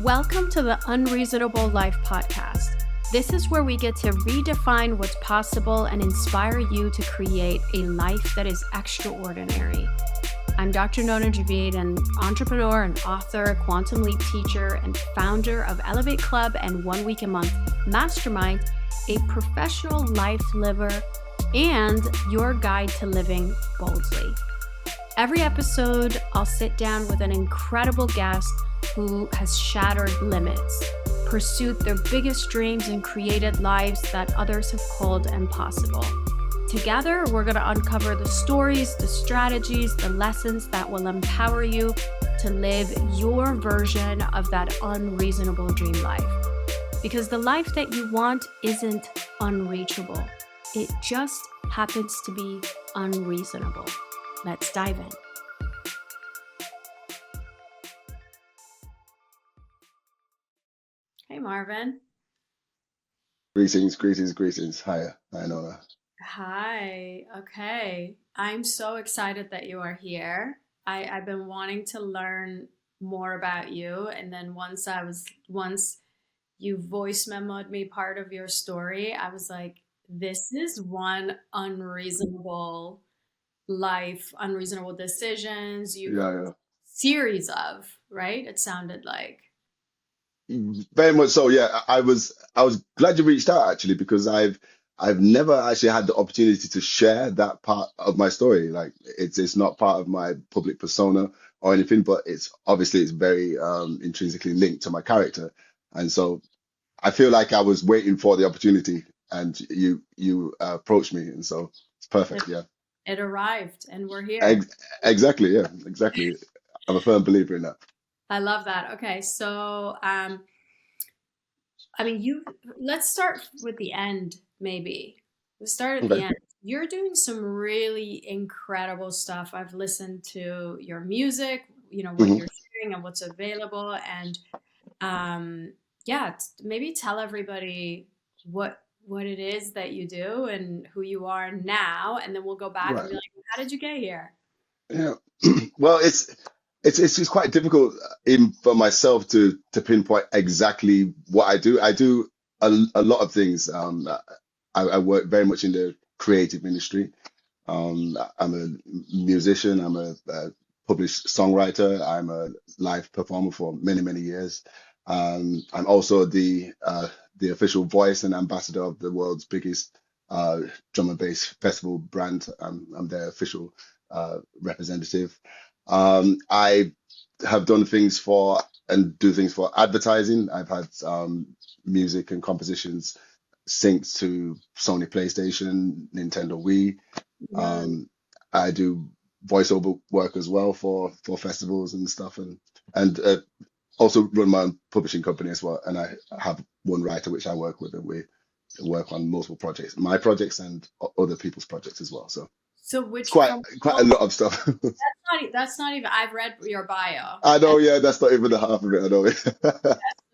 Welcome to the Unreasonable Life podcast. This is where we get to redefine what's possible and inspire you to create a life that is extraordinary. I'm Dr. Nona, an entrepreneur and author, quantum leap teacher, and founder of Elevate Club and 1 Week a Month Mastermind, a professional life liver, and your guide to living boldly. Every episode, I'll sit down with an incredible guest who has shattered limits, pursued their biggest dreams, and created lives that others have called impossible. Together, we're going to uncover the stories, the strategies, the lessons that will empower you to live your version of that unreasonable dream life. Because the life that you want isn't unreachable. It just happens to be unreasonable. Let's dive in. Hey, Marvin. Greetings. Hi, Nona. Hi. Okay. I'm so excited that you are here. I've been wanting to learn more about you. And then once you voice memoed me part of your story, I was like, this is one unreasonable life, unreasonable decisions. Yeah. Series of, right? It sounded like. Very much so. Yeah, I was glad you reached out actually because I've never actually had the opportunity to share that part of my story. Like it's not part of my public persona or anything, but it's very intrinsically linked to my character. And so I feel like I was waiting for the opportunity and you approached me, and so it's perfect. Yeah. It arrived and we're here. Exactly. Yeah, exactly. I'm a firm believer in that. I love that. Okay, so let's start with the end, maybe. Let's start at the end. You're doing some really incredible stuff. I've listened to your music, what you're sharing and what's available. And maybe tell everybody what it is that you do and who you are now, and then we'll go back and be like, how did you get here? Yeah. Well, it's quite difficult for myself to pinpoint exactly what I do. I do a lot of things. I work very much in the creative industry. I'm a musician. I'm a published songwriter. I'm a live performer for many years. I'm also the official voice and ambassador of the world's biggest drum and bass festival brand. I'm their official representative. I have done things for and do things for advertising. I've had music and compositions synced to Sony PlayStation, Nintendo Wii. I do voiceover work as well for festivals and stuff, and also run my own publishing company as well. And I have one writer which I work with, and we work on multiple projects, my projects and other people's projects as well. So which quite a lot of stuff. That's not even. I've read your bio. I know, yeah, that's not even the half of it. I know.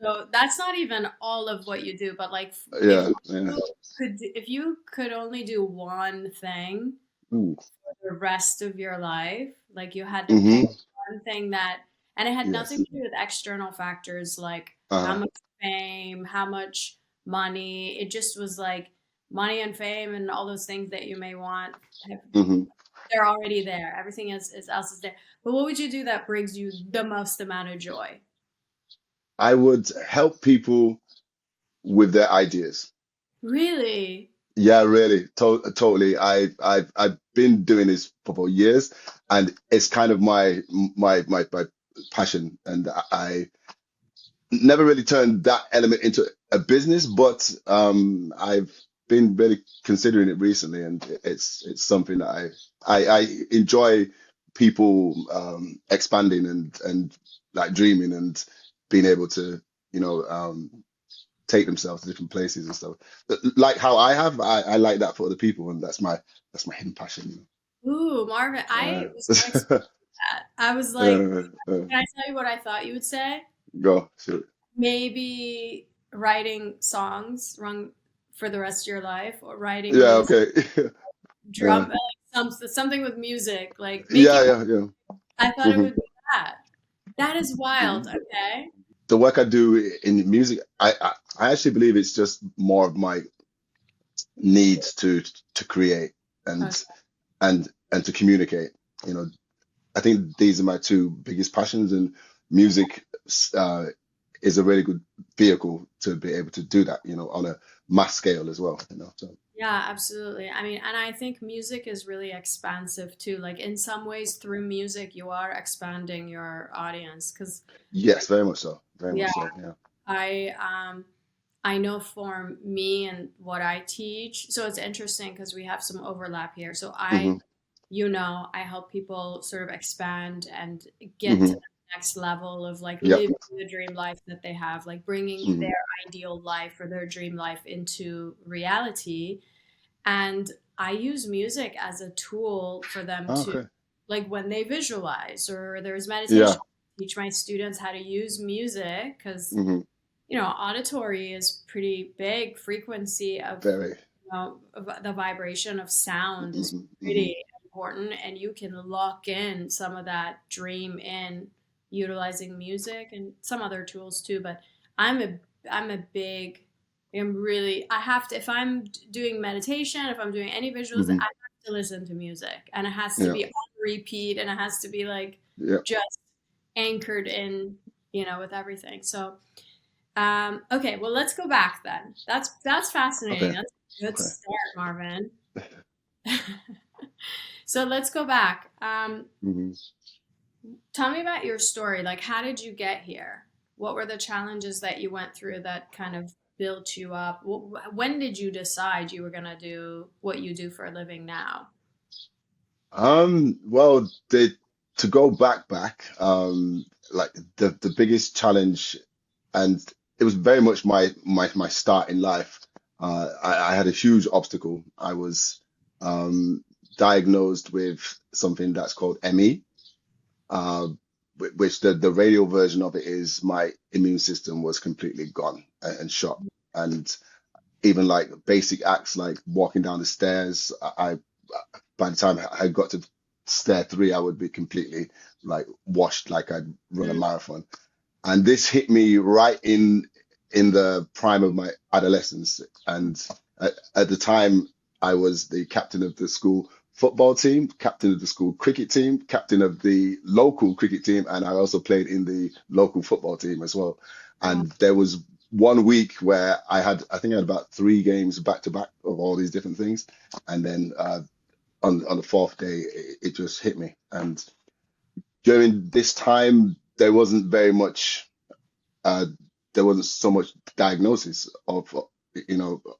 So that's not even all of what you do, but like, if you could only do one thing for the rest of your life, like you had to pick one thing and it had nothing to do with external factors like how much fame, how much money. It just was like money and fame and all those things that you may want. They're already there. Everything else is there. But what would you do that brings you the most amount of joy? I would help people with their ideas. Really? Yeah, really. Totally. I've been doing this for years, and it's kind of my passion. And I never really turned that element into a business, but I've been really considering it recently, and it's something that I enjoy people expanding and like dreaming and being able to take themselves to different places and stuff. Like how I like that for other people, and that's my hidden passion. Ooh, Marvin, I was so excited about that. I was like, can I tell you what I thought you would say? Go, sure. Maybe writing songs for the rest of your life, or writing drum, something with music, like yeah. I thought it would be that. That is wild. Okay. the work I do in music, I actually believe it's just more of my need to create Okay. and to communicate. You know, I think these are my two biggest passions, and music uh, is a really good vehicle to be able to do that. You know, on a mass scale as well. You know, so Yeah, absolutely. I mean, and I think music is really expansive too. Like in some ways, through music, you are expanding your audience. Because yes, very much so, very yeah, much so. Yeah. I I know for me and what I teach, so it's interesting because we have some overlap here. So Hmm. I help people sort of expand and get to Hmm. the next level of like Yep. living the dream life that they have, like bringing Hmm. their ideal life or their dream life into reality. And I use music as a tool for them to, Okay. like when they visualize or there's Yeah. meditation, teach my students how to use music because Hmm. auditory is pretty big. Frequency of, Very. of the vibration of sound is Hmm. Hmm. pretty important, and you can lock in some of that dream in utilizing music and some other tools too. But I'm a I'm a big I'm really I have to if I'm doing meditation, if I'm doing any visuals, I Hmm. have to listen to music, and it has to Yeah. be on repeat, and it has to be like Yeah. just anchored in, with everything. So okay, well, let's go back then. That's fascinating. Okay. That's a good Okay. start, Marvin. So let's go back. Hmm. Tell me about your story. Like, how did you get here? What were the challenges that you went through that kind of built you up? When did you decide you were going to do what you do for a living now? Well, to go back, like the biggest challenge, and it was very much my start in life. I had a huge obstacle. I was um, diagnosed with something that's called ME, uh, which the radio version of it is my immune system was completely gone and shot. And even like basic acts like walking down the stairs, by the time I got to stair three, I would be completely like washed, like I'd run a Mm, marathon. And this hit me right in the prime of my adolescence. And at the time, I was the captain of the school football team, captain of the school cricket team, captain of the local cricket team, and I also played in the local football team as well. wow. And there was one week where I think I had about three games back to back of all these different things, and then on the fourth day, it just hit me. And during this time, uh, there wasn't so much diagnosis of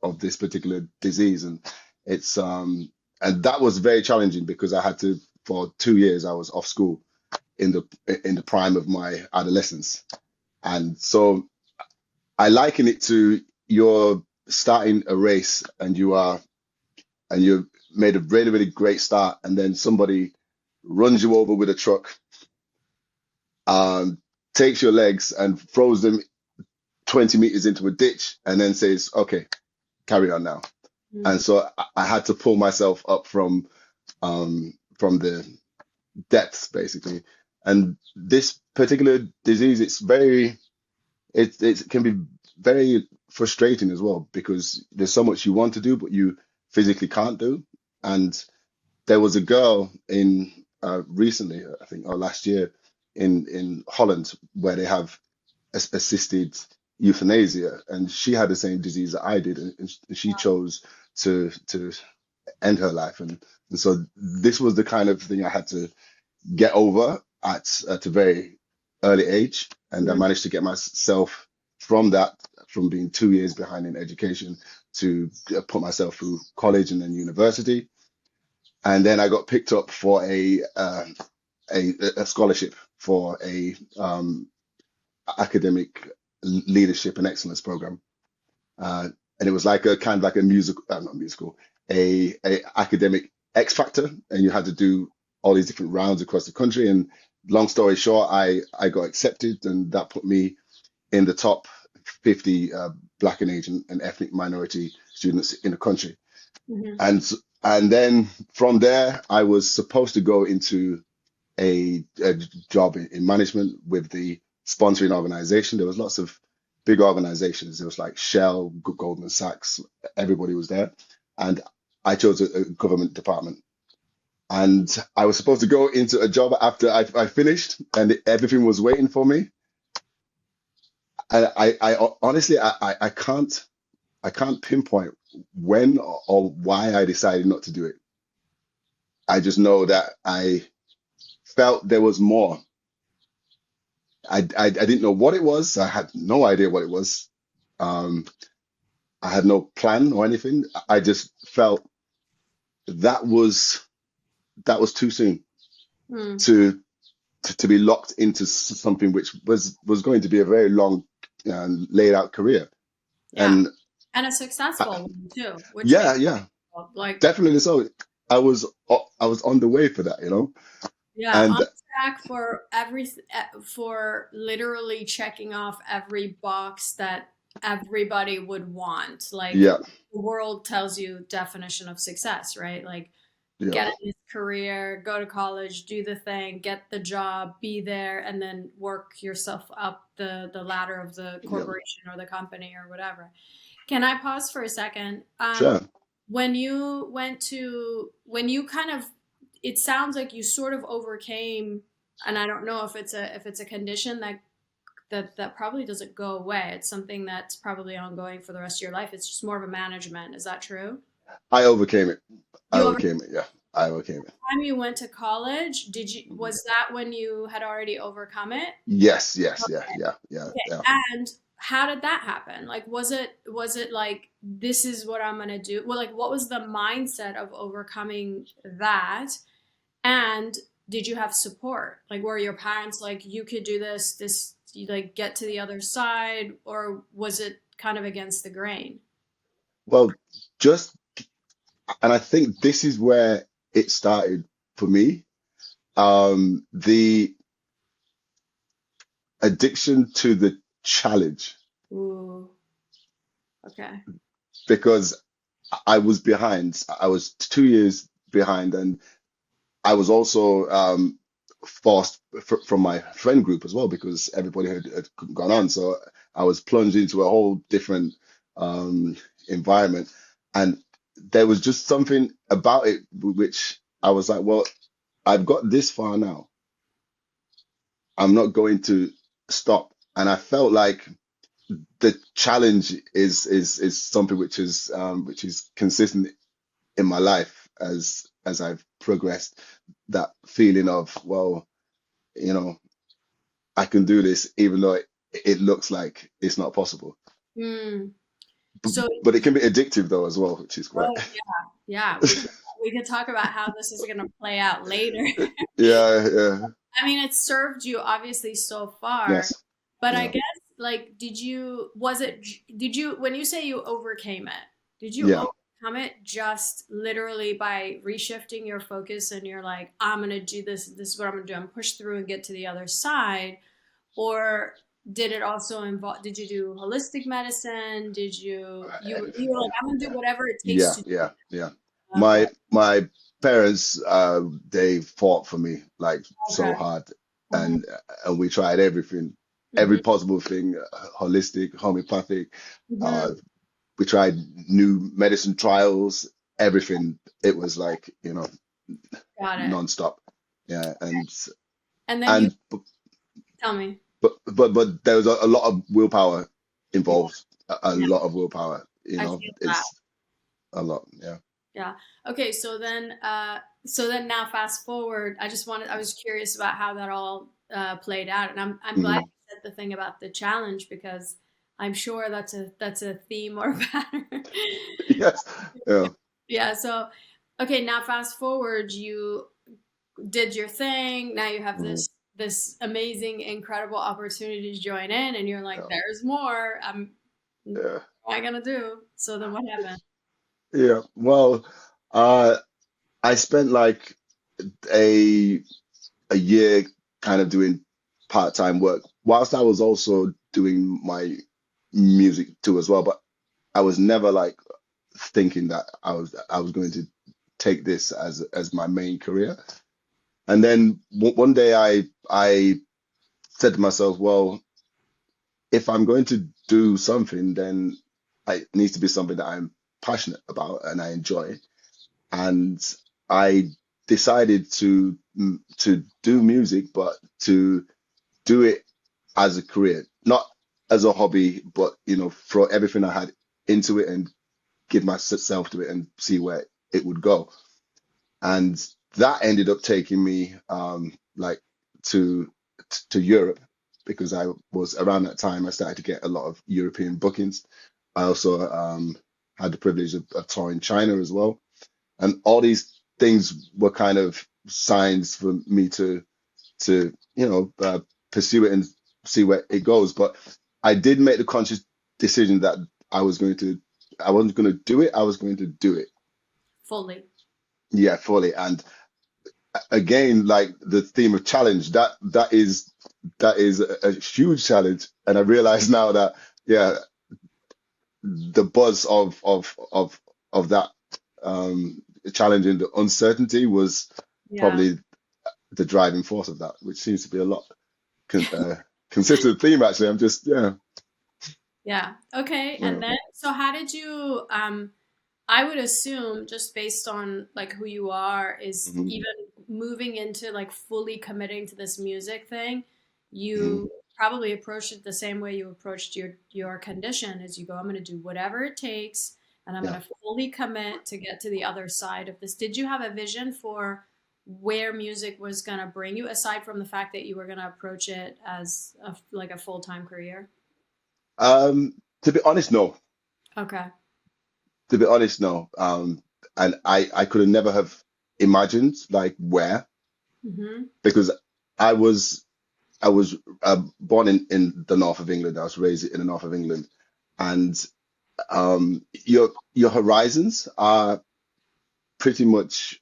of this particular disease, and it's and that was very challenging because I had to for 2 years I was off school in the prime of my adolescence, and so I liken it to you're starting a race and you made a really really great start, and then somebody runs you over with a truck, um, takes your legs and throws them 20 meters into a ditch, and then says, "Okay, carry on now." And Mm, so I had to pull myself up from the depths basically. And this particular disease, it can be very frustrating as well because there's so much you want to do but you physically can't do. And there was a girl in recently, I think, or last year in Holland where they have assisted euthanasia, and she had the same disease that I did, and she chose to end her life, and so this was the kind of thing I had to get over at a very early age, and I mm, managed to get myself from that, from being 2 years behind in education to put myself through college and then university, and then I got picked up for a scholarship for a academic leadership and excellence program. And it was like a kind of like a musical, not musical, a academic X Factor, and you had to do all these different rounds across the country. And long story short, I got accepted, and that put me in the top 50 Black and Asian and ethnic minority students in the country. mhm. And then from there, I was supposed to go into a job in management with the sponsoring organization. There was lots of big organizations. There was like Shell, Goldman Sachs, everybody was there. And I chose a government department. And I was supposed to go into a job after I finished, and everything was waiting for me. And I honestly, I can't pinpoint when or why I decided not to do it. I just know that I felt there was more. I didn't know what it was. I had no idea what it was. Um, I had no plan or anything. I just felt that was too soon Hmm. to to be locked into something which was going to be a very long laid out career. Yeah. And And a successful one too, which yeah, makes yeah, like, definitely so. I was on the way for that, you know. yeah, And on track for for literally checking off every box that everybody would want. Like yeah, the world tells you definition of success, right? Like yeah, get in this career, go to college, do the thing, get the job, be there, and then work yourself up the ladder of the yeah, corporation or the company or whatever. Can I pause for a second? sure. When you kind of, it sounds like you sort of overcame, and I don't know if it's a condition that probably doesn't go away. It's something that's probably ongoing for the rest of your life. It's just more of a management. Is that true? I overcame it. I You over overcame it. Yeah, I overcame it. the time you went to college, did you was that when you had already overcome it? Yes, yes, yeah, yeah, yeah, Okay. yeah. And how did that happen? Like, was it like, this is what I'm gonna do? Well, like, what was the mindset of overcoming that? And did you have support? Like, were your parents like, you could do this, you like get to the other side, or was it kind of against the grain? Well, just and I think this is where it started for me. The addiction to the challenge Ooh, okay. because I was behind. I was 2 years behind, and I was also forced from my friend group as well because everybody had gone on. So I was plunged into a whole different um, environment, and there was just something about it which I was like, well, I've got this far now. I'm not going to stop. And I felt like the challenge is something which is consistent in my life as I've progressed. That feeling of, well, you know, I can do this even though it looks like it's not possible. Hmm. But, So, but it can be addictive though as well, which is great. oh yeah, we could talk about how this is going to play out later. Yeah, yeah, I mean, it's served you obviously so far, yes, but I yeah, guess like, did you, when you say you overcame it, did you yeah. overcome it just literally by reshifting your focus and you're like, I'm gonna do this, this is what I'm gonna do, I'm push through and get to the other side? Or did it also involve, did you do holistic medicine? Did you were like, I'm gonna do whatever it takes Yeah, to yeah, yeah. okay, My parents they fought for me like so okay. hard, Hmm. and we tried everything, every Hmm. possible thing, holistic, homeopathic. Hmm. Uh, we tried new medicine trials, everything. It was like, Got it. nonstop. Yeah, And then you and tell me. but there was a lot of willpower Yeah, involved. A yeah, lot of willpower. I feel that. It's a lot. Yeah. Yeah. Okay, so then now fast forward, I was curious about how that all played out. And I'm glad Mhm. you said the thing about the challenge, because I'm sure that's a theme or pattern. Yes. Yeah. Yeah, so okay, now fast forward, you did your thing. Now you have Mhm. this amazing, incredible opportunity to join in, and you're like, Yeah. there's more. Yeah. What am I gonna do? So then what happened? Yeah. Well, uh, I spent like a a year kind of doing part-time work whilst I was also doing my music too as well. But I was never like thinking that I was going to take this as my main career. And then one day I said to myself, well, if I'm going to do something, then it needs to be something that I'm passionate about and I enjoy. And I decided to do music, but to do it as a career, not as a hobby, but throw everything I had into it and give myself to it and see where it would go. And that ended up taking me like to to Europe because I was around that time I started to get a lot of European bookings. I also had the privilege of touring China as well, and all these things were kind of signs for me to pursue it and see where it goes. But I did make the conscious decision that I wasn't going to do it. I was going to do it. Fully. Yeah, fully. And again, like the theme of challenge, that is a huge challenge. And I realize now that, yeah, the buzz of that challenge and the uncertainty was Yeah. probably the driving force of that, which seems to be a lot consistent theme actually. I'm just yeah. Yeah. Okay. And Yeah. then, so how did you, I would assume just based on like who you are is Mhm, even moving into like fully committing to this music thing, mhm. you probably approached it the same way you approached your condition is you go, I'm going to do whatever it takes and I'm Yeah. going to fully commit to get to the other side of this. Did you have a vision for where music was going to bring you aside from the fact that you were going to approach it as like a full-time career? To be honest, no. Okay. To be honest, no. And I could have never have imagined like where Mm-hmm. because I was I was born in the north of England. I was raised in the north of England, and your horizons are pretty much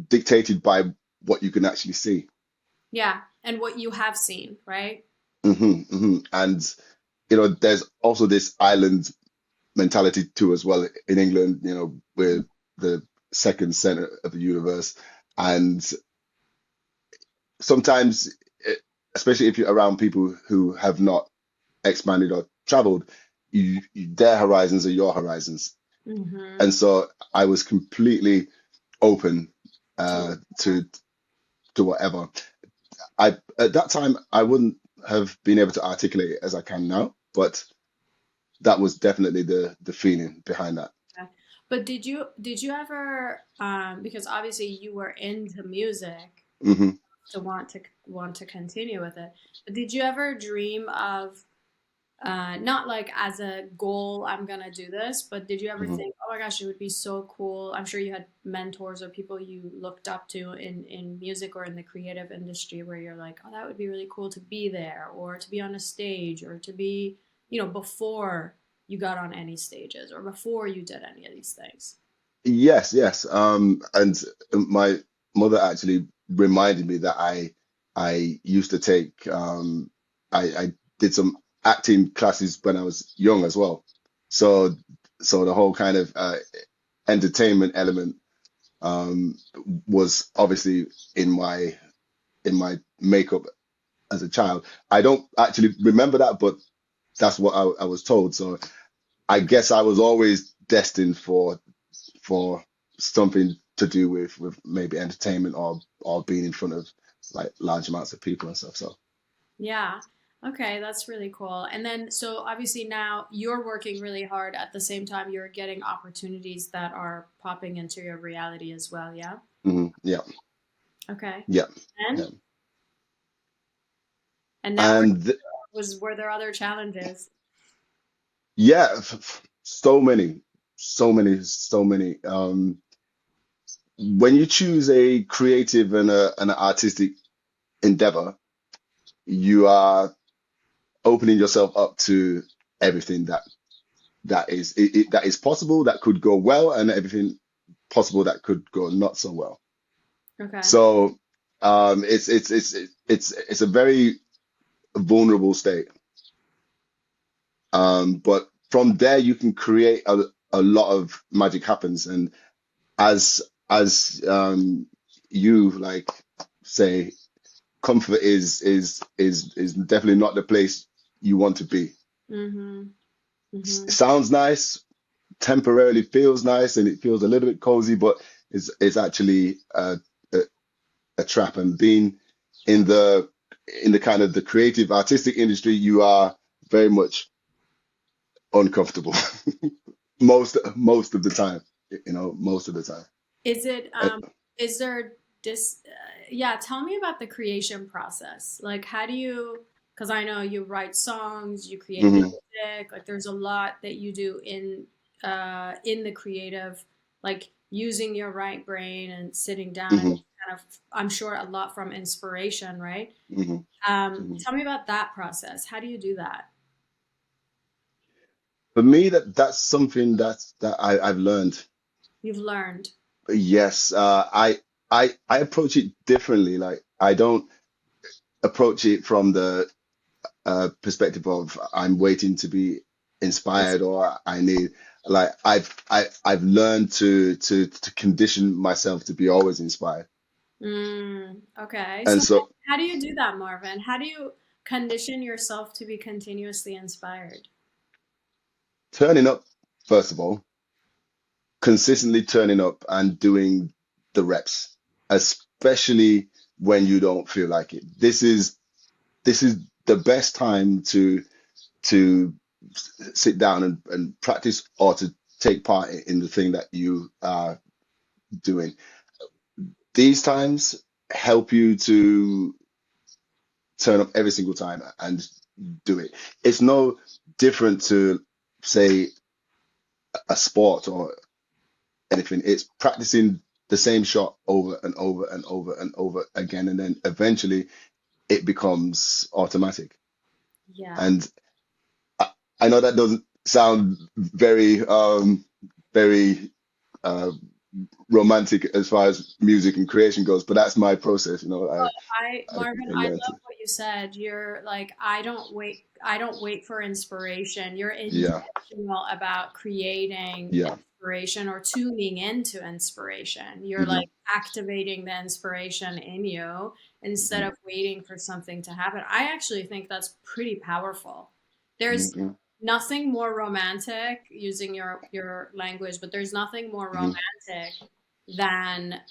dictated by what you can actually see. Yeah. And what you have seen, right? And there's also this island mentality too as well in England. We're the second center of the universe, and sometimes, especially if you're around people who have not expanded or traveled, their horizons are your horizons. Mm-hmm. And so I was completely open To to whatever. I At that time I wouldn't have been able to articulate it as I can now, but that was definitely the feeling behind that. that. But did you ever because obviously you were into music Hmm. to want to continue with it. But did you ever dream of not like as a goal, I'm gonna do this, but did you ever Hmm. think, oh my gosh, it would be so cool? I'm sure you had mentors or people you looked up to in music or in the creative industry where you're like, oh, that would be really cool to be there or to be on a stage or to be, before you got on any stages or before you did any of these things. Yes, yes. And my mother actually reminded me that I used to take I did some acting classes when I was young as well. So so the whole kind of entertainment element um was obviously in my makeup as a child. I don't actually remember that, but that's what I was told. So I guess I was always destined for something to do with maybe entertainment or being in front of like large amounts of people and stuff. So Yeah. Okay, that's really cool. And then, so obviously now you're working really hard at the same time you're getting opportunities that are popping into your reality as well. Yeah. yeah, Okay. yeah, yeah. And and now And were there other challenges? yeah, so many, so many, so many. When you choose a creative and an artistic endeavor, you are opening yourself up to everything that is possible, that could go well, and everything possible that could go not so well. Okay. So it's a very vulnerable state. But from there you can create a lot of magic happens. And as you like say comfort is definitely not the place you want to be. Mm-hmm. Mm-hmm. Sounds nice, temporarily feels nice, and it feels a little bit cozy, but it's actually a, a trap. And being in the kind of the creative artistic industry, you are very much uncomfortable most of the time. Most of the time. Is it Uh, is there yeah, tell me about the creation process. Like how do you, because I know you write songs, you create mhm, music, like there's a lot that you do in the creative, like using your right brain and sitting down and mhm, kind of, I'm sure a lot from inspiration, right? mhm, mhm. Tell me about that process. How do you do that? For me, that's something I've learned. You've learned. Yes, I approach it differently. Like I don't approach it from the perspective of I'm waiting to be It's, inspired or I need like I've learned to condition myself to be always inspired. okay. And So so how do you do that, Marvin? How do you condition yourself to be continuously inspired? turning up, first of all, consistently turning up and doing the reps, especially when you don't feel like it. This is the best time to sit down and practice or to take part in the thing that you are doing. These times help you to turn up every single time and do it. It's no different to, say, a sport or anything. It's practicing the same shot over and over and over and over again, and then eventually it becomes automatic. Yeah. And I, I know that doesn't sound very uh, romantic as far as music and creation goes, but that's my process. Marvin, I I learned love it. what you said. You're like, I don't wait for inspiration. You're Yeah, intentional about creating yeah, inspiration or tuning into inspiration. You're hmm like activating the inspiration in you instead hmm of waiting for something to happen. I actually think that's pretty powerful. There's hmm nothing more romantic, using your language, but there's nothing more hmm romantic than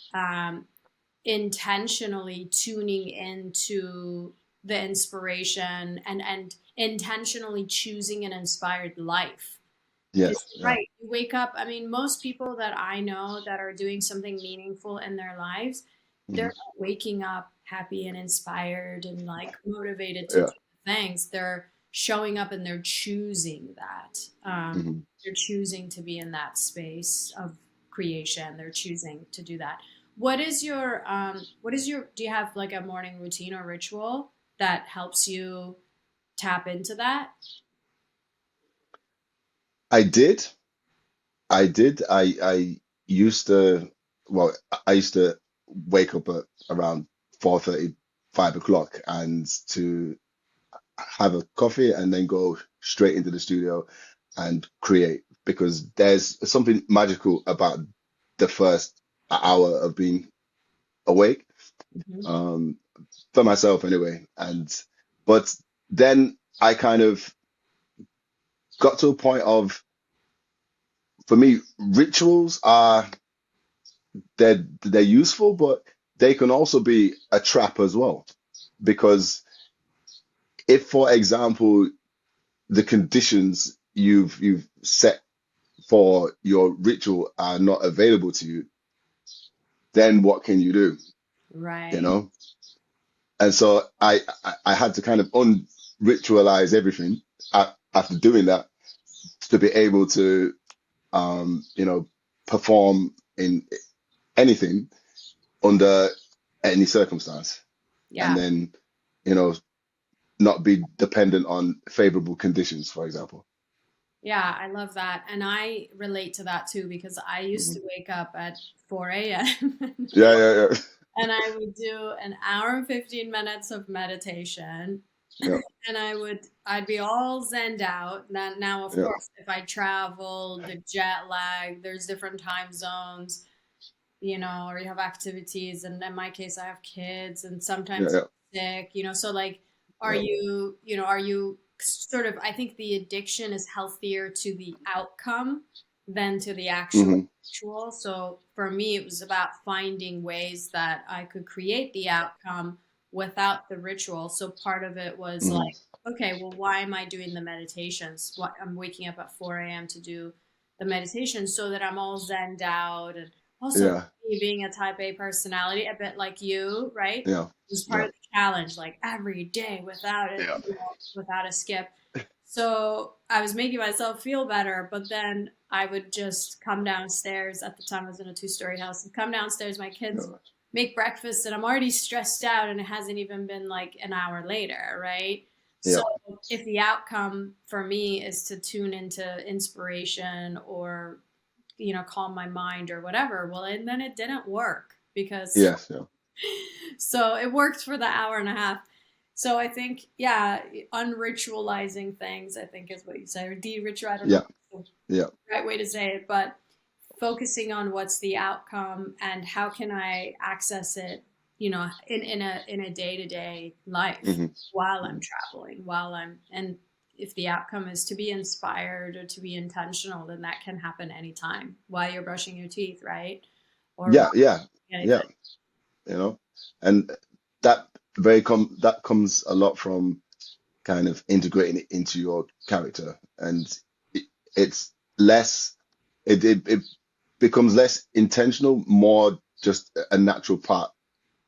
intentionally tuning into the inspiration and intentionally choosing an inspired life. Because yes, you're yeah, right, you wake up, I mean, most people that I know that are doing something meaningful in their lives, they're hmm not waking up happy and inspired and like motivated to yeah, do things. They're showing up and they're choosing that. hmm They're choosing to be in that space of creation. They're choosing to do that. What is your, do you have like a morning routine or ritual that helps you tap into that? I did, I used to, well, I used to wake up at around 4:30, 5 o'clock, and to have a coffee and then go straight into the studio and create because there's something magical about the first hour of being awake, Mhm. um, for myself anyway. But then I kind of got to a point of, for me, rituals are they're useful, but they can also be a trap as well. Because if, for example, the conditions you've set for your ritual are not available to you, then what can you do? You Right. know? And so I had to kind of unritualize everything after doing that to be able to perform in anything under any circumstance. And Yeah. then, you know, not be dependent on favorable conditions, for example. Yeah, I love that. And I relate to that too because I used to Mhm. wake up at 4 a.m. Yeah, yeah, yeah. and I would do an hour and 15 minutes of meditation Yeah, and I'd be all zenned out. Now of yeah, course, if I travel, the jet lag, there's different time zones, or you have activities. And in my case, I have kids and yeah, sometimes yeah. sick, so like, are yeah. you sort of, I think the addiction is healthier to the outcome than to the actual Hmm. ritual. So for me, it was about finding ways that I could create the outcome without the ritual. So part of it was Hmm. like, okay, well, why am I doing the meditations? Why I'm waking up at 4 a.m. to do the meditation so that I'm all zenned out. And also Yeah, me being a type A personality, a bit like you, right? yeah, Was part yeah, of the challenge, like every day without it, yeah, without a skip. So I was making myself feel better, but then I would just come downstairs. At the time, I was in a two-story house, and come downstairs. My kids yeah, make breakfast, and I'm already stressed out, and it hasn't even been like an hour later, right? So yeah, if the outcome for me is to tune into inspiration or calm my mind or whatever, well, and then it didn't work because yes, yeah, so it worked for the hour and a half. So I think, yeah, unritualizing things, I think is what you say, or de-ritual. I don't know yeah, if it's yeah, the right way to say it, but focusing on what's the outcome and how can I access it, in a day-to-day life hmm, while I'm hmm, traveling, and if the outcome is to be inspired or to be intentional, then that can happen anytime while you're brushing your teeth, right? Or yeah, while yeah, anything. yeah. You know, and that that comes a lot from kind of integrating it into your character, and it, it's less. It becomes less intentional, more just a natural part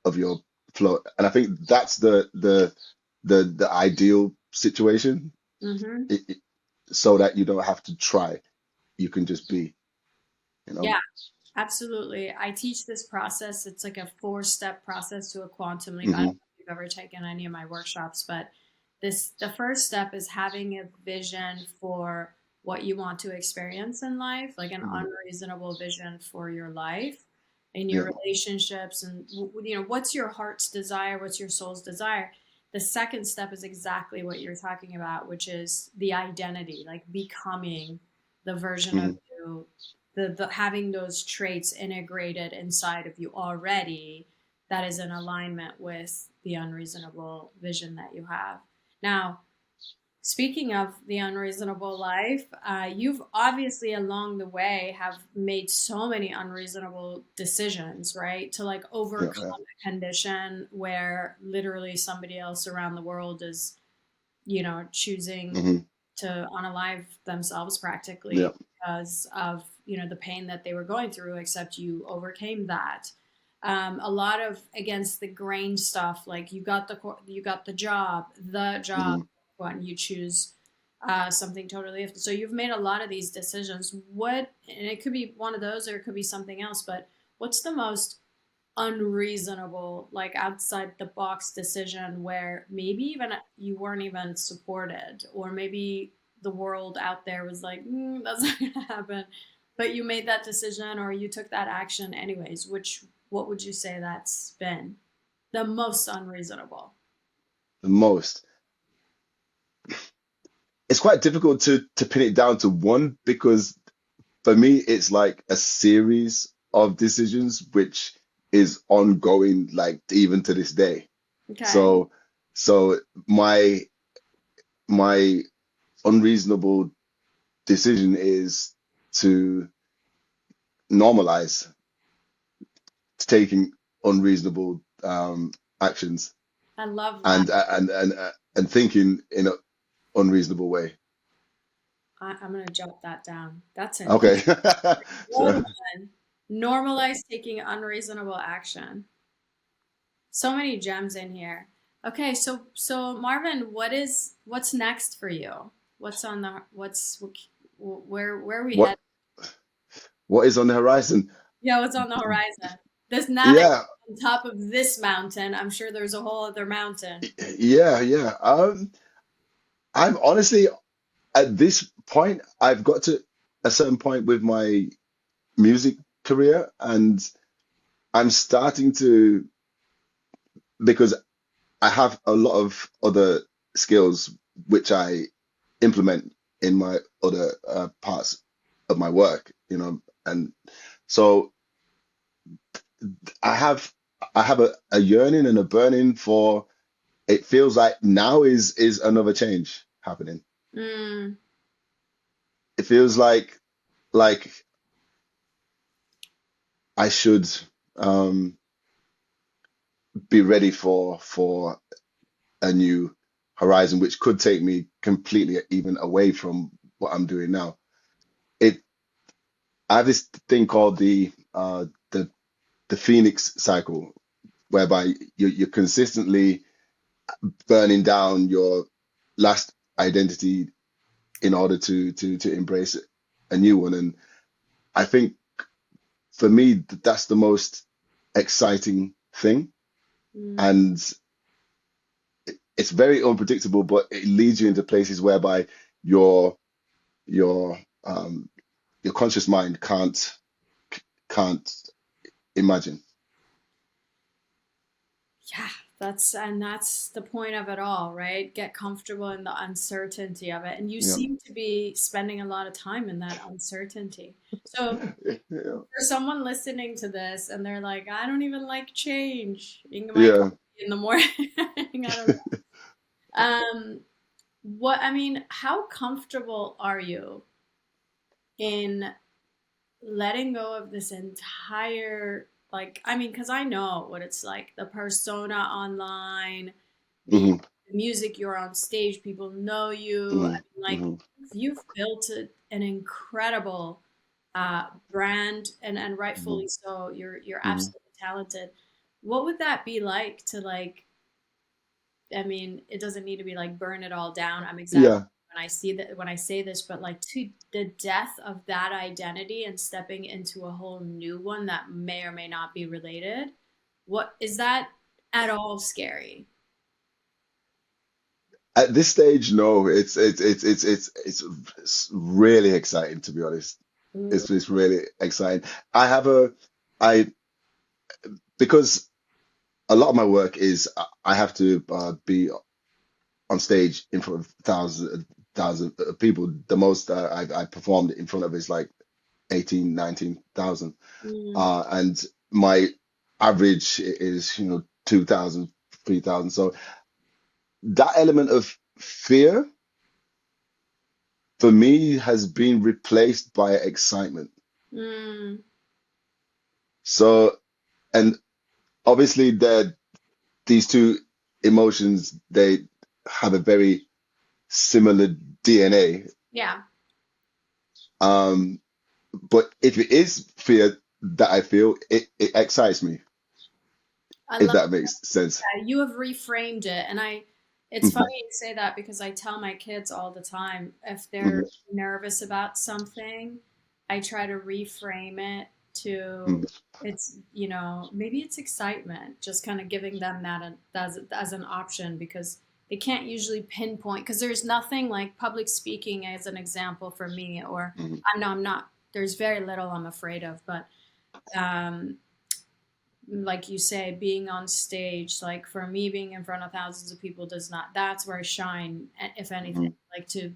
of your flow. And I think that's the ideal situation, Hmm. it, it- so that you don't have to try. You can just be, you know. Yeah, absolutely. I teach this process. It's like a four-step process to a quantum leap. I don't know Hmm. if you've ever taken any of my workshops, but the first step is having a vision for what you want to experience in life, like an Hmm. unreasonable vision for your life and Yeah. your relationships, and what's your heart's desire, what's your soul's desire. The second step is exactly what you're talking about, which is the identity, like becoming the version of Hmm. you, the having those traits integrated inside of you already, that is in alignment with the unreasonable vision that you have. Now, speaking of the unreasonable life, you've obviously along the way have made so many unreasonable decisions, right? To like Yeah. overcome Yeah. a condition where literally somebody else around the world is, choosing Hmm. to unalive themselves Yeah. practically because of, the pain that they were going through, except you overcame that. A lot of against the grain stuff, like you got the job Hmm. when you choose something totally different. So you've made a lot of these decisions. And it could be one of those or it could be something else, but what's the most unreasonable, like outside the box decision where maybe even you weren't even supported, or maybe the world out there was like, that's not gonna happen, but you made that decision or you took that action anyways? What would you say that's been the most unreasonable? The most. It's quite difficult to pin it down to one because for me it's like a series of decisions which is ongoing, like even to this day. Okay. So so my unreasonable decision is to normalize taking unreasonable actions I love that. and thinking in an unreasonable way. I'm gonna jot that down. That's an Okay. interesting So one. Normalize taking unreasonable action. So many gems in here. Okay, so Marvin, what's next for you? What's on the what's where are we what headed? what is on the horizon? Yeah, what's on the horizon? There's not Yeah, on top of this mountain. I'm sure there's a whole other mountain. yeah, yeah. I'm honestly at this point, I've got to a certain point with my music career, and I'm starting to, because I have a lot of other skills which I implement in my other parts of my work, and so I have I have a yearning and a burning for it feels like now is another change happening. Mm, It feels like I should um be ready for a new horizon, which could take me completely even away from what I'm doing now. It I have this thing called the Phoenix cycle, whereby you're consistently burning down your last identity in order to embrace a new one. And I think for me, that's the most exciting thing. mm. And it's very unpredictable, but it leads you into places whereby your your um your conscious mind can't imagine. Yeah, that's the point of it all, right? Get comfortable in the uncertainty of it. And you Yeah. seem to be spending a lot of time in that uncertainty. So Yeah. for someone listening to this and they're like, I don't even like change, eating my Yeah. coffee in the morning. I don't know. What I mean, how comfortable are you in letting go of this entire, like, I mean, because I know what it's like, the persona online, the Hmm. music you're on stage, people know you. Hmm. I mean, like, Hmm. you've built an incredible brand, and Hmm. rightfully so. You're Hmm. absolutely talented. What would that be like to, like, I mean, it doesn't need to be like burn it all down. I'm exaggerating Yeah. when I see that when I say this, but like, to the death of that identity and stepping into a whole new one that may or may not be related. What is that at all scary? At this stage, no, it's really exciting, to be honest. Ooh, It's really exciting. I have a I because a lot of my work is I have to be on stage in front of thousands of people. The most I performed in front of is like 18, 19,000. mm, And my average is 2,000, 3,000. So that element of fear for me has been replaced by excitement. mm. So, and obviously these two emotions, they have a very similar DNA. Yeah, Um, but if it is fear that I feel, it excites me, I if love that makes sense. that. You have reframed it, and it's funny Hmm. you say that because I tell my kids all the time if they're Hmm. nervous about something, I try to reframe it to, Hmm. it's, maybe it's excitement, just kind of giving them that as an option because they can't usually pinpoint because there's nothing like public speaking as an example for me, or Hmm. I'm not, there's very little I'm afraid of, but um like you say, being on stage, like for me, being in front of thousands of people does not, that's where I shine, if anything. Hmm. Like to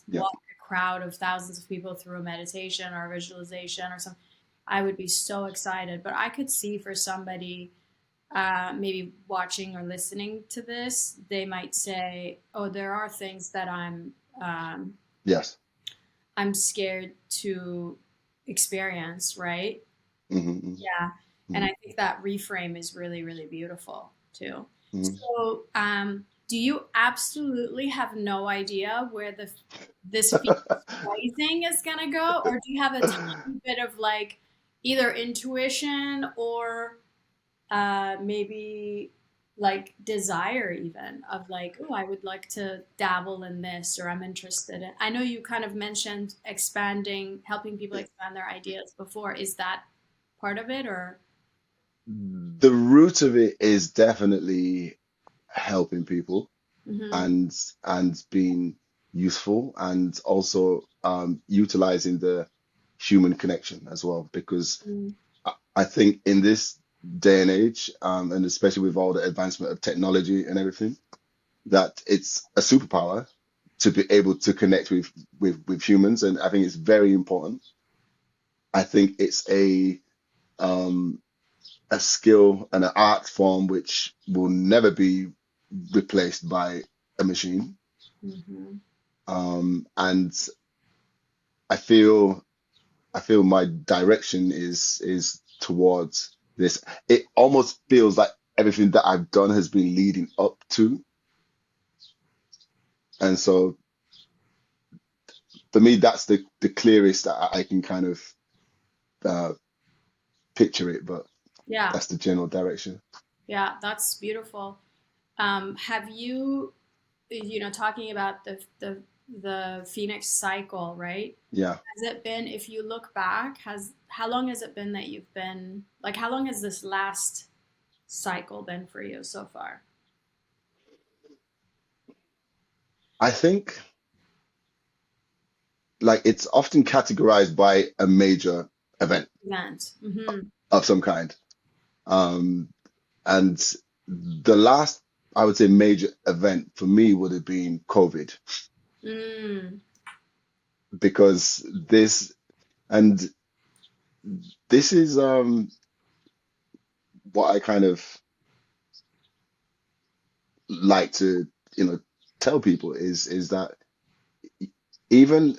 Yeah. walk a crowd of thousands of people through a meditation or a visualization or something, I would be so excited. But I could see for somebody, maybe watching or listening to this, they might say, oh, there are things that um, Yes. I'm scared to experience, right? Hmm. Yeah. And Hmm. I think that reframe is really, really beautiful too. Hmm. So, do you absolutely have no idea where this Phoenix Rising is gonna go, or do you have a tiny bit of like either intuition or maybe like desire even of like, oh, I would like to dabble in this, or I'm interested in. I know you kind of mentioned expanding, helping people expand their ideas before. Is that part of it, or? The root of it is definitely helping people Hmm. and being useful, and also utilizing the human connection as well, because I think in this day and age, and especially with all the advancement of technology and everything, that it's a superpower to be able to connect with humans, and I think it's very important. I think it's um, a skill and an art form which will never be replaced by a machine. Mm-hmm. And I feel my direction is towards this. It almost feels like everything that I've done has been leading up to. And so for me, that's the clearest that I can kind of uh, picture it, but Yeah. that's the general direction. Yeah. That's beautiful. Have you, talking about the Phoenix cycle, right? Yeah. Has it been, if you look back, how long has it been that you've been, like, how long has this last cycle been for you so far? I think like it's often categorized by a major event Event. Mm-hmm. of some kind. Um, and the last, I would say, major event for me would have been COVID, Mm. because and this is what I kind of like to, tell people is that even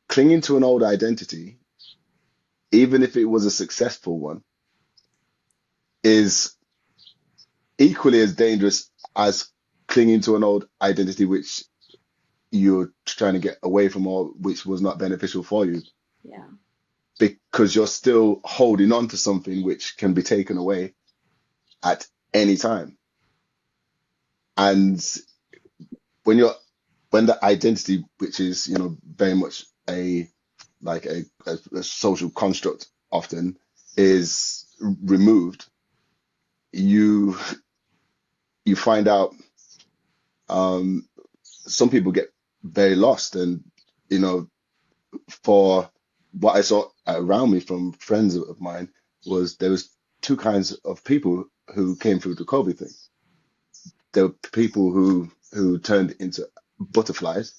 clinging to an old identity, even if it was a successful one, is equally as dangerous as clinging to an old identity which you're trying to get away from, or which was not beneficial for you, Yeah. because you're still holding on to something which can be taken away at any time. And when you're when the identity, which is very much a like a social construct, often is removed, you you find out, um, some people get very lost. And you know for what I saw around me from friends of mine, was there was two kinds of people who came through the COVID thing. There were people who turned into butterflies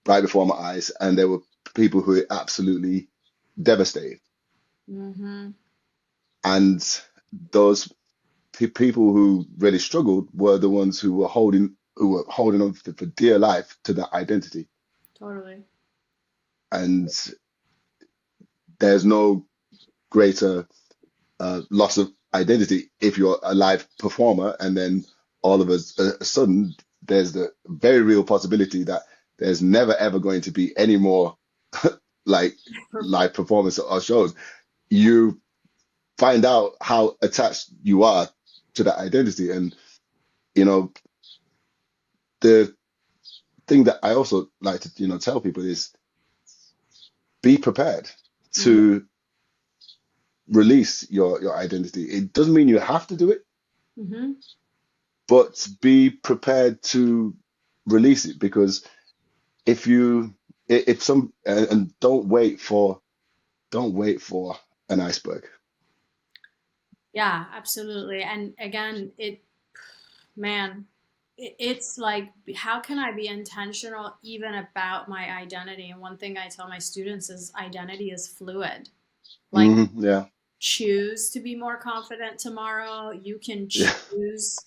right before my eyes, and there were people who were absolutely devastated. Mm-hmm. And those people who really struggled were the ones who were holding on for dear life to that identity. Totally. And there's no greater loss of identity if you're a live performer, and then all of a sudden there's the very real possibility that there's never ever going to be any more like live performance or shows. You find out how attached you are to that identity. And you know the thing that I also like to tell people is, be prepared Mm-hmm. to release your identity. It doesn't mean you have to do it, Mm-hmm. but be prepared to release it. Because if you if some and don't wait for an iceberg. Yeah, absolutely. And again, man, it's like, how can I be intentional even about my identity? And one thing I tell my students is identity is fluid. Like, Yeah. choose to be more confident tomorrow. You can Yeah. choose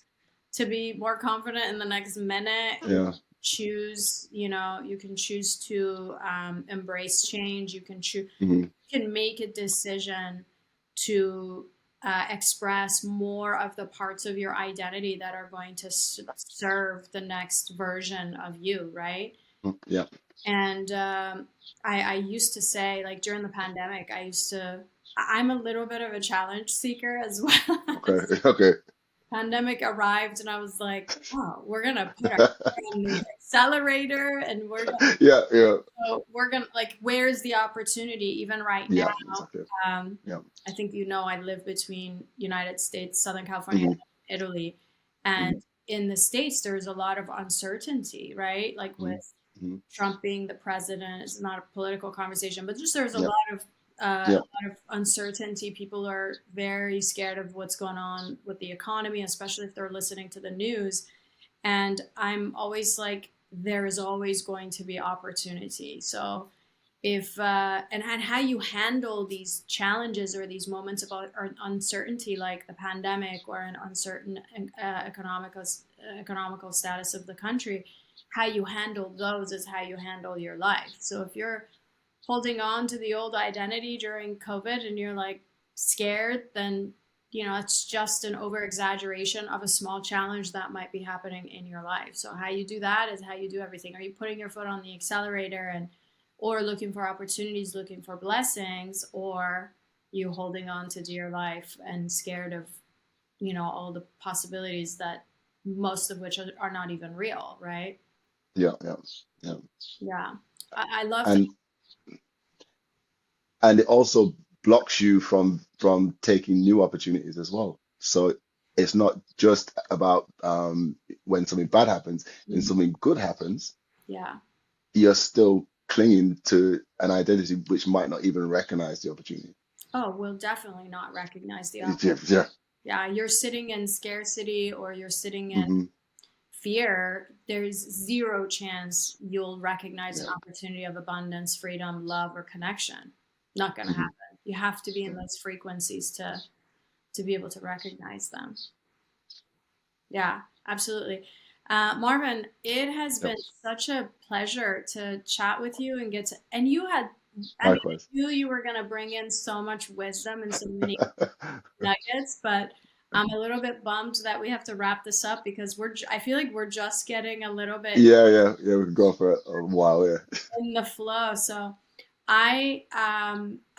to be more confident in the next minute. Yeah. You can choose to embrace change. Hmm. You can make a decision to express more of the parts of your identity that are going to serve the next version of you, right? Yeah. And I used to say, like, during the pandemic, I'm a little bit of a challenge seeker as well. Okay. Okay. Pandemic arrived, and I was like, oh, we're going to put our foot on the accelerator, and Yeah. Yeah. we're going to, like, where's the opportunity even right now? Yeah. Exactly. Um, Yeah. I think I live between United States, Southern California, Hmm. and Italy. Hmm. And in the States, there's a lot of uncertainty, right? Like, Hmm. with Hmm. Trump being the president, it's not a political conversation, but just there's Yeah. a Yeah. lot of uncertainty. People are very scared of what's going on with the economy, especially if they're listening to the news. And I'm always like, there is always going to be opportunity. So if and how you handle these challenges or these moments of uncertainty, like the pandemic or an uncertain economical status of the country. How you handle those is how you handle your life. So if you're holding on to the old identity during COVID and you're like scared, then it's just an over exaggeration of a small challenge that might be happening in your life. So how you do that is how you do everything. Are you putting your foot on the accelerator or looking for opportunities, looking for blessings, or you holding on to dear life and scared of, all the possibilities that most of which are not even real, right? Yeah. I love And it also blocks you from taking new opportunities as well. So it's not just about when something bad happens. When something good happens, you're still clinging to an identity which might not even recognize the opportunity. Oh, will definitely not recognize the opportunity. Yeah, you're sitting in scarcity or you're sitting in fear. There's zero chance you'll recognize an opportunity of abundance, freedom, love, or connection. Not going to happen. You have to be in those frequencies to be able to recognize them. Yeah, absolutely. Marvin, it has been such a pleasure to chat with you and you had, I knew you were going to bring in so much wisdom and so many nuggets, but I'm a little bit bummed that we have to wrap this up because I feel like we're just getting a little bit. Yeah. We could go for a while, in the flow. So I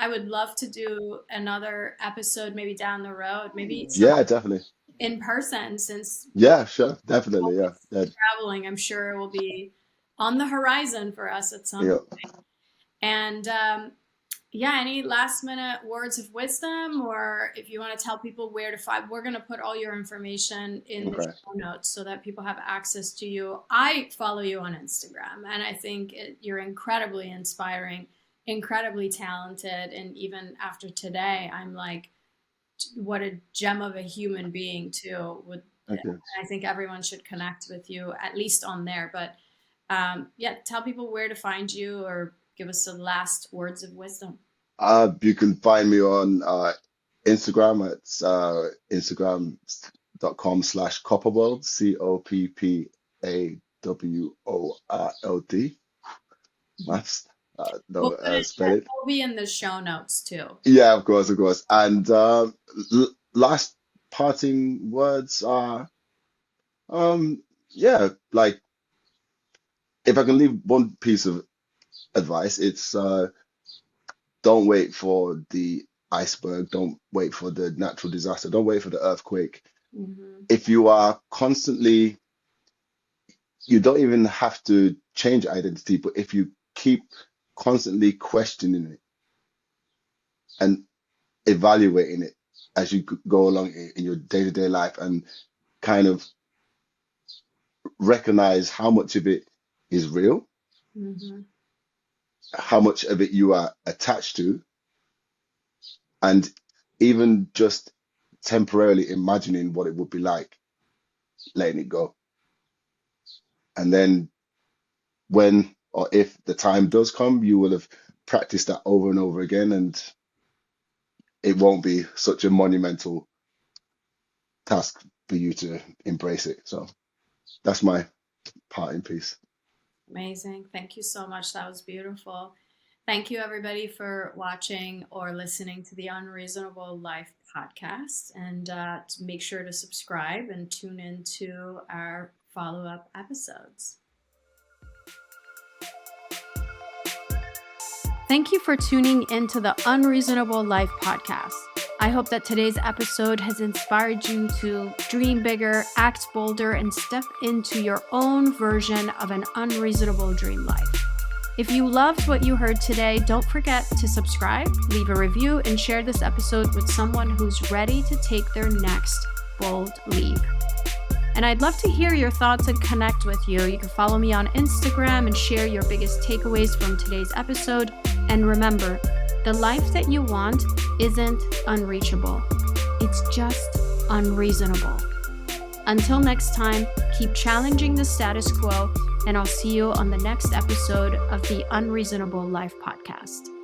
would love to do another episode maybe down the road, maybe. Definitely. In person, since sure, definitely, traveling, I'm sure it will be on the horizon for us at some point. And any last minute words of wisdom, or if you want to tell people where to find, we're going to put all your information in the show notes so that people have access to you. I follow you on Instagram, and I think you're incredibly inspiring, incredibly talented, and even after today, I'm like, what a gem of a human being too. I think everyone should connect with you at least on there, but tell people where to find you or give us the last words of wisdom. You can find me on Instagram at instagram.com/copperworld, COPPAWORLD. That's spell it. Will be in the show notes too. Yeah, of course. And last parting words are, like, if I can leave one piece of advice, it's don't wait for the iceberg, don't wait for the natural disaster, don't wait for the earthquake. If you are constantly, you don't even have to change identity, but if you keep constantly questioning it and evaluating it as you go along in your day-to-day life and kind of recognize how much of it is real, how much of it you are attached to, and even just temporarily imagining what it would be like, letting it go. And then when or if the time does come, you will have practiced that over and over again, and it won't be such a monumental task for you to embrace it. So that's my parting piece. Amazing. Thank you so much. That was beautiful. Thank you, everybody, for watching or listening to the Unreasonable Life podcast. And make sure to subscribe and tune into our follow-up episodes. Thank you for tuning into the Unreasonable Life podcast. I hope that today's episode has inspired you to dream bigger, act bolder, and step into your own version of an unreasonable dream life. If you loved what you heard today, don't forget to subscribe, leave a review, and share this episode with someone who's ready to take their next bold leap. And I'd love to hear your thoughts and connect with you. You can follow me on Instagram and share your biggest takeaways from today's episode. And remember, the life that you want isn't unreachable. It's just unreasonable. Until next time, keep challenging the status quo, and I'll see you on the next episode of the Unreasonable Life podcast.